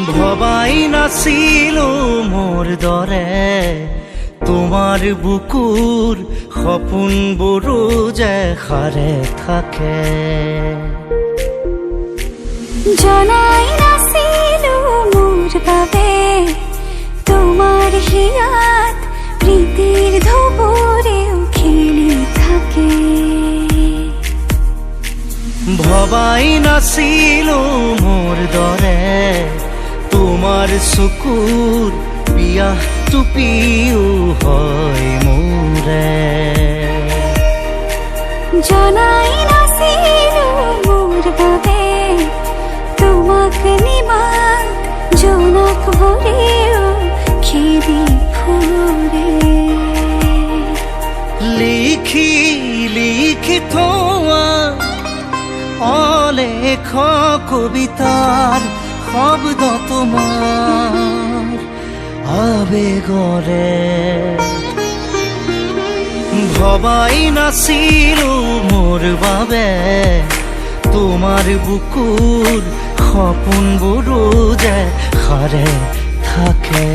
ভবাই নাছিলো মোৰ দৰে তোমাৰ বুকুৰ সপোনবোৰো যে সাৰে থাকে। জনাই নাছিলো মোৰ বাবে তোমাৰ হিয়াত প্ৰীতিৰ ধুবুৰেও খেলি থাকে। ভবাই নাছিলো মোৰ দৰে তোমাৰ চকুৰ পিয়াহ টুপিও হয় মোৰে। জনাই নাছিলো মোৰ বাবে তোমাক নিমাত জোনাক ভৰেও খেদি ফুৰে। লিখি লিখি থোৱা অলেখ কবিতাৰ শব্দ তোমাৰ আবেগৰে। ভবাই নাছিলো মোৰ বাবে তোমাৰ বুকুৰ সপোনবোৰো যে সাৰে থাকে।